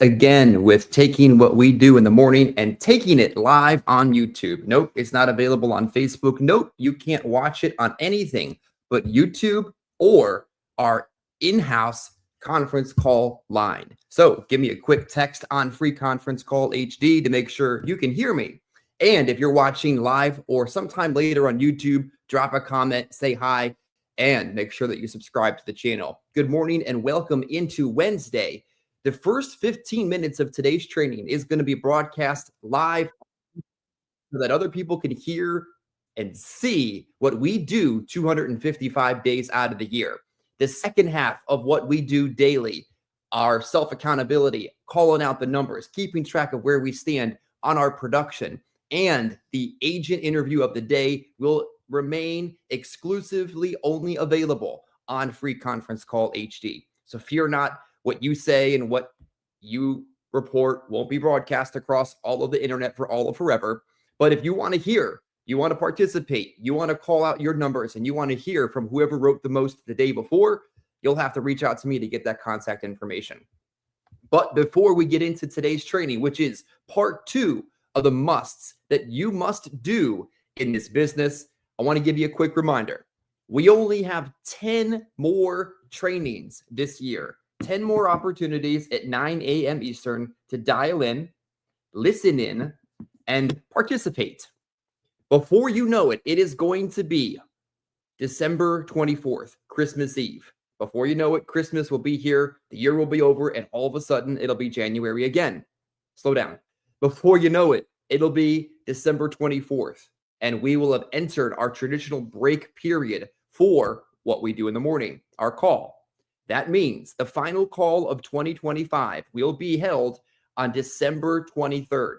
again with taking what we do in the morning and taking it live on YouTube. Nope, it's not available on Facebook. Nope, you can't watch it on anything but YouTube or our in-house conference call line. So give me a quick text on Free Conference Call HD to make sure you can hear me. And if you're watching live or sometime later on YouTube, drop a comment, say hi, and make sure that you subscribe to the channel. Good morning and welcome into Wednesday. The first 15 minutes of today's training is going to be broadcast live so that other people can hear and see what we do 255 days out of the year. The second half of what we do daily, our self-accountability, calling out the numbers, keeping track of where we stand on our production, and the agent interview of the day will remain exclusively only available on Free Conference Call HD. So fear not, what you say and what you report won't be broadcast across all of the internet for all of forever. But if you want to hear, you want to participate, you want to call out your numbers, and you want to hear from whoever wrote the most the day before, you'll have to reach out to me to get that contact information. But before we get into today's training, which is part 2 of the musts that you must do in this business, I want to give you a quick reminder. We only have 10 more trainings this year, 10 more opportunities at 9 a.m. Eastern to dial in, listen in, and participate. Before you know it, it is going to be December 24th, Christmas Eve. Before you know it, Christmas will be here, the year will be over, and all of a sudden, it'll be January again. Slow down. Before you know it, it'll be December 24th, and we will have entered our traditional break period for what we do in the morning, our call. That means the final call of 2025 will be held on December 23rd.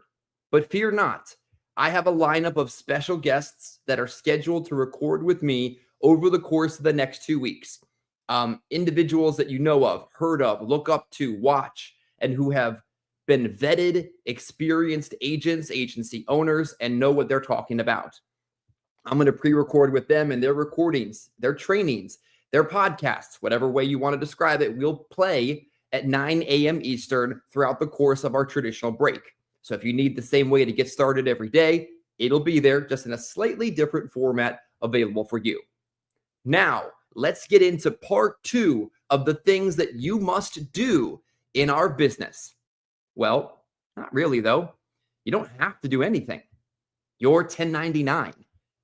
But fear not, I have a lineup of special guests that are scheduled to record with me over the course of the next 2 weeks. Individuals that you know of, heard of, look up to, watch, and who have been vetted, experienced agents, agency owners, and know what they're talking about. I'm going to pre-record with them, and their recordings, their trainings, their podcasts, whatever way you want to describe it, will play at 9 a.m. Eastern throughout the course of our traditional break. So if you need the same way to get started every day, it'll be there, just in a slightly different format available for you. Now, let's get into part 2 of the things that you must do in our business. Well, not really, though. You don't have to do anything. You're 1099.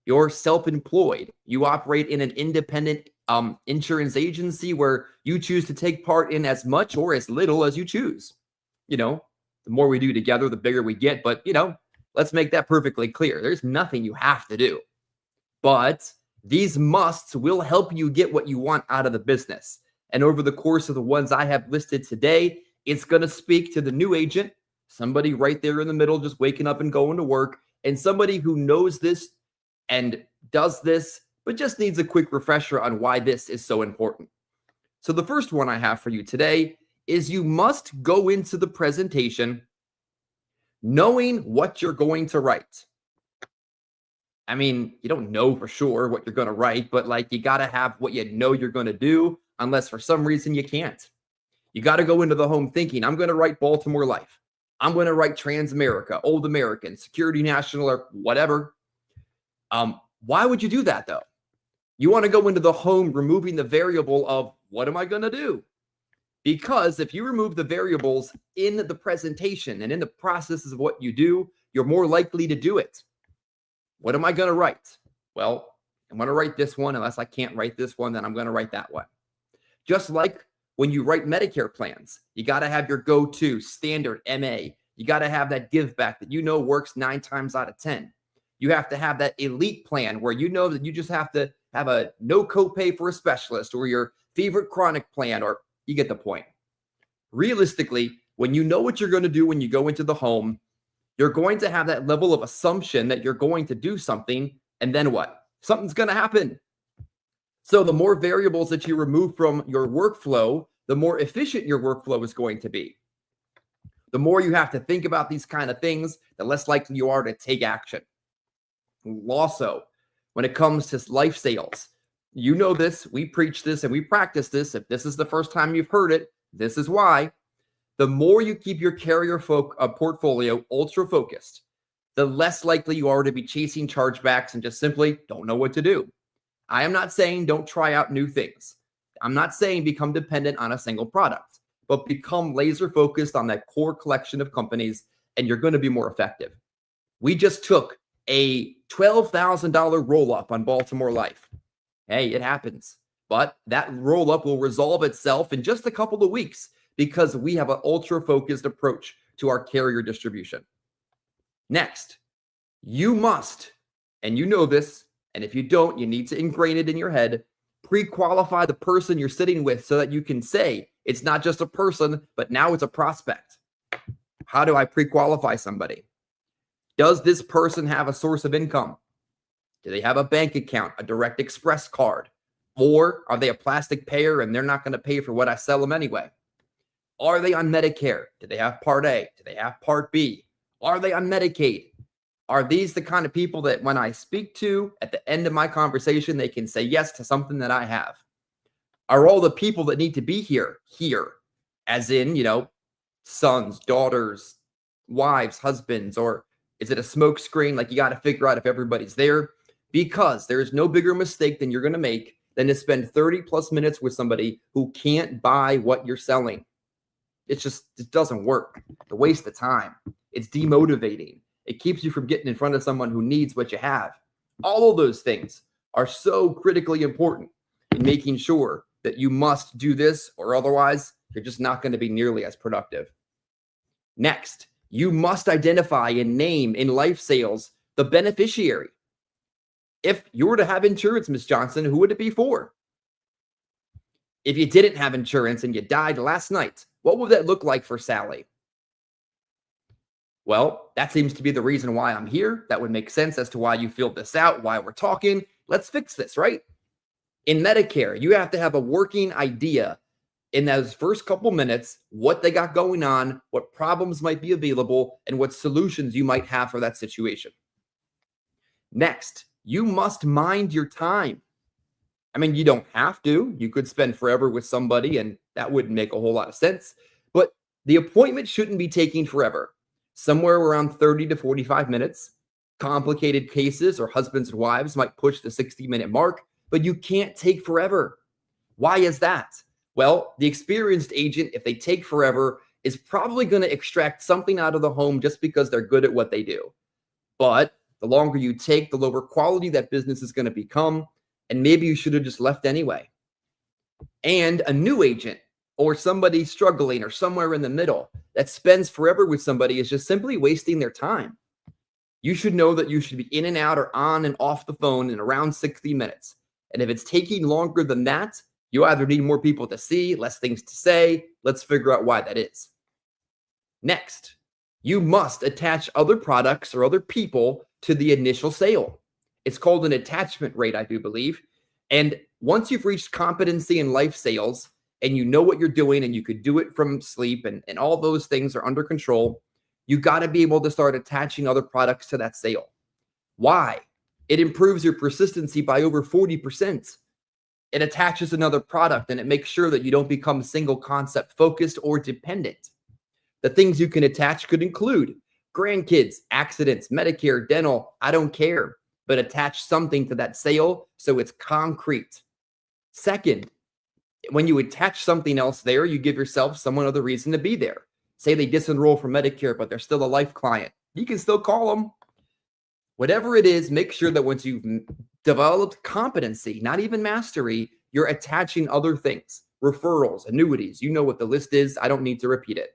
You're self-employed. You operate in an independent insurance agency where you choose to take part in as much or as little as you choose. You know, the more we do together, the bigger we get. But, let's make that perfectly clear. There's nothing you have to do. But these musts will help you get what you want out of the business. And over the course of the ones I have listed today, it's going to speak to the new agent, somebody right there in the middle, just waking up and going to work, and somebody who knows this and does this, but just needs a quick refresher on why this is so important. So the first one I have for you today is you must go into the presentation knowing what you're going to write. I mean, you don't know for sure what you're going to write, but you got to have what you know you're going to do, unless for some reason you can't. You got to go into the home thinking, I'm going to write Baltimore Life. I'm going to write Transamerica, Old American, Security National, or whatever. Why would you do that, though? You want to go into the home removing the variable of, what am I going to do? Because if you remove the variables in the presentation and in the processes of what you do, you're more likely to do it. What am I going to write? Well, I'm going to write this one. Unless I can't write this one, then I'm going to write that one. Just like when you write Medicare plans, you got to have your go-to standard MA. You got to have that give back that works 9 times out of 10. You have to have that elite plan where you know that you just have to have a no copay for a specialist, or your favorite chronic plan, or you get the point. Realistically, when you know what you're going to do when you go into the home, you're going to have that level of assumption that you're going to do something, and then what? Something's going to happen. So the more variables that you remove from your workflow, the more efficient your workflow is going to be. The more you have to think about these kind of things, the less likely you are to take action. Also, when it comes to life sales, you know this, we preach this and we practice this. If this is the first time you've heard it, this is why. The more you keep your carrier portfolio ultra focused, the less likely you are to be chasing chargebacks and just simply don't know what to do. I am not saying don't try out new things. I'm not saying become dependent on a single product, but become laser focused on that core collection of companies and you're going to be more effective. We just took a $12,000 roll up on Baltimore Life. Hey, it happens. But that roll up will resolve itself in just a couple of weeks because we have an ultra focused approach to our carrier distribution. Next, you must, and you know this, and if you don't, you need to ingrain it in your head, pre-qualify the person you're sitting with so that you can say it's not just a person, but now it's a prospect. How do I pre-qualify somebody? Does this person have a source of income? Do they have a bank account, a direct express card? Or are they a plastic payer and they're not going to pay for what I sell them anyway? Are they on Medicare? Do they have Part A? Do they have Part B? Are they on Medicaid? Are these the kind of people that when I speak to at the end of my conversation, they can say yes to something that I have? Are all the people that need to be here, as in, sons, daughters, wives, husbands, or is it a smoke screen? Like you got to figure out if everybody's there, because there is no bigger mistake than you're going to make than to spend 30 plus minutes with somebody who can't buy what you're selling. It doesn't work. It's a waste of time. It's demotivating. It keeps you from getting in front of someone who needs what you have. All of those things are so critically important in making sure that you must do this, or otherwise you're just not going to be nearly as productive. Next, you must identify and name in life sales the beneficiary. If you were to have insurance, Ms. Johnson, who would it be for? If you didn't have insurance and you died last night, what would that look like for Sally? Well, that seems to be the reason why I'm here. That would make sense as to why you filled this out, why we're talking. Let's fix this, right? In Medicare, you have to have a working idea in those first couple minutes, what they got going on, what problems might be available, and what solutions you might have for that situation. Next, you must mind your time. I mean, you don't have to. You could spend forever with somebody, and that wouldn't make a whole lot of sense. But the appointment shouldn't be taking forever. Somewhere around 30 to 45 minutes. Complicated cases or husbands and wives might push the 60-minute mark, but you can't take forever. Why is that? Well, the experienced agent, if they take forever, is probably going to extract something out of the home just because they're good at what they do. But the longer you take, the lower quality that business is going to become, and maybe you should have just left anyway. And a new agent or somebody struggling or somewhere in the middle that spends forever with somebody is just simply wasting their time. You should know that you should be in and out or on and off the phone in around 60 minutes. And if it's taking longer than that, you either need more people to see, less things to say. Let's figure out why that is. Next, you must attach other products or other people to the initial sale. It's called an attachment rate, I do believe. And once you've reached competency in life sales and you know what you're doing and you could do it from sleep and all those things are under control, you got to be able to start attaching other products to that sale. Why? It improves your persistency by over 40%. It attaches another product and it makes sure that you don't become single concept focused or dependent. The things you can attach could include grandkids, accidents, Medicare, dental, I don't care, but attach something to that sale so it's concrete. Second, when you attach something else there, you give yourself some other reason to be there. Say they disenroll from Medicare, but they're still a life client. You can still call them. Whatever it is, make sure that once you've developed competency, not even mastery, you're attaching other things, referrals, annuities. You know what the list is. I don't need to repeat it.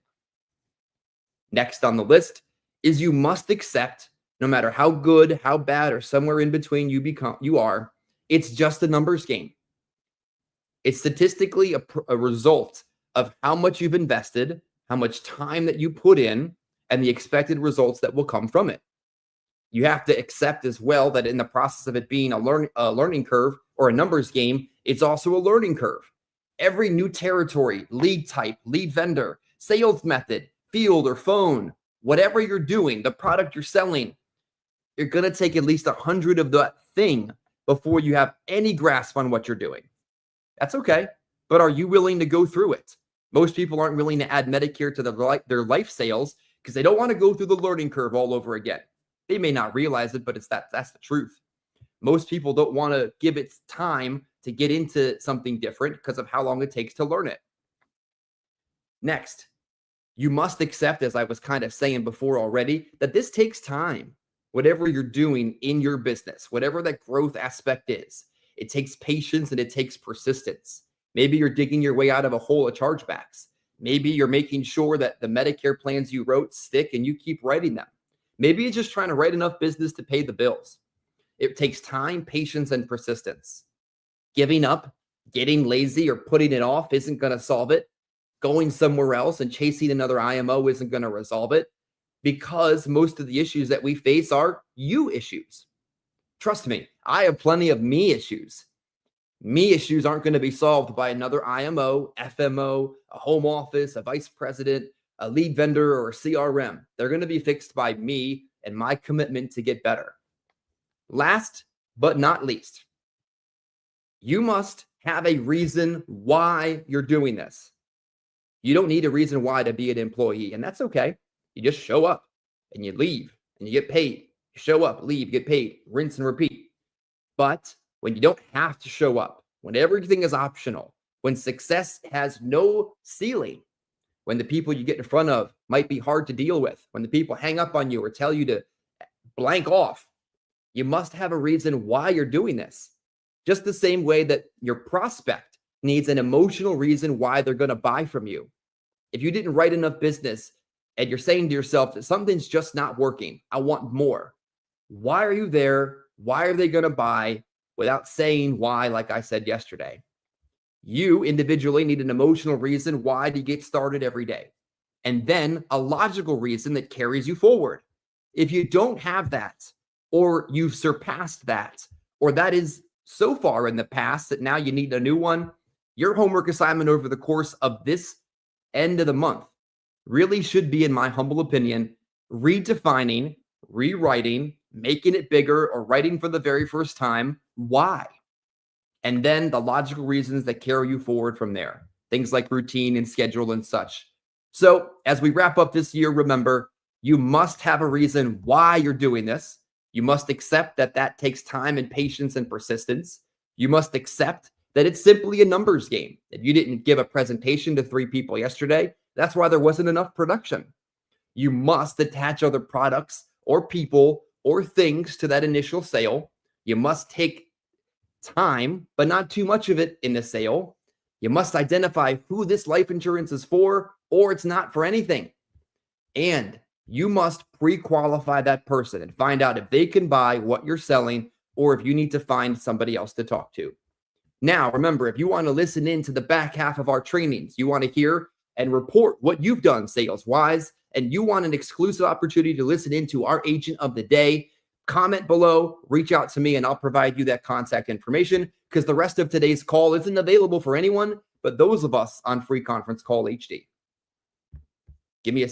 Next on the list is you must accept, no matter how good, how bad, or somewhere in between you are, it's just a numbers game. It's statistically a result of how much you've invested, how much time that you put in, and the expected results that will come from it. You have to accept as well that in the process of it being a learning curve or a numbers game, it's also a learning curve. Every new territory, lead type, lead vendor, sales method, field or phone, whatever you're doing, the product you're selling, you're going to take at least 100 of that thing before you have any grasp on what you're doing. That's okay. But are you willing to go through it? Most people aren't willing to add Medicare to their life sales because they don't want to go through the learning curve all over again. They may not realize it, but that's the truth. Most people don't want to give it time to get into something different because of how long it takes to learn it. Next, you must accept, as I was kind of saying before already, that this takes time. Whatever you're doing in your business, whatever that growth aspect is, it takes patience and it takes persistence. Maybe you're digging your way out of a hole of chargebacks. Maybe you're making sure that the Medicare plans you wrote stick and you keep writing them. Maybe you're just trying to write enough business to pay the bills. It takes time, patience, and persistence. Giving up, getting lazy, or putting it off isn't going to solve it. Going somewhere else and chasing another IMO isn't going to resolve it, because most of the issues that we face are you issues. Trust me, I have plenty of me issues. Me issues aren't going to be solved by another IMO, FMO, a home office, a vice president, a lead vendor, or a CRM. They're going to be fixed by me and my commitment to get better. Last but not least, you must have a reason why you're doing this. You don't need a reason why to be an employee, and that's okay. You just show up and you leave and you get paid. You show up, leave, get paid, rinse and repeat. But when you don't have to show up, when everything is optional, when success has no ceiling, when the people you get in front of might be hard to deal with, when the people hang up on you or tell you to blank off, you must have a reason why you're doing this. Just the same way that your prospect needs an emotional reason why they're going to buy from you. If you didn't write enough business and you're saying to yourself that something's just not working, I want more. Why are you there? Why are they going to buy without saying why, like I said yesterday? You individually need an emotional reason why to get started every day, and then a logical reason that carries you forward. If you don't have that, or you've surpassed that, or that is so far in the past that now you need a new one, your homework assignment over the course of this end of the month really should be, in my humble opinion, redefining, rewriting, making it bigger, or writing for the very first time why. And then the logical reasons that carry you forward from there. Things like routine and schedule and such. So as we wrap up this year, remember, you must have a reason why you're doing this. You must accept that that takes time and patience and persistence. You must accept that it's simply a numbers game. If you didn't give a presentation to 3 people yesterday, that's why there wasn't enough production. You must attach other products or people or things to that initial sale. You must take time, but not too much of it in the sale. You must identify who this life insurance is for, or it's not for anything. And you must pre-qualify that person and find out if they can buy what you're selling, or if you need to find somebody else to talk to. Now, remember, if you want to listen in to the back half of our trainings, you want to hear and report what you've done sales-wise, and you want an exclusive opportunity to listen into our Agent of the Day, comment below, reach out to me, and I'll provide you that contact information, because the rest of today's call isn't available for anyone but those of us on Free Conference Call HD. Give me a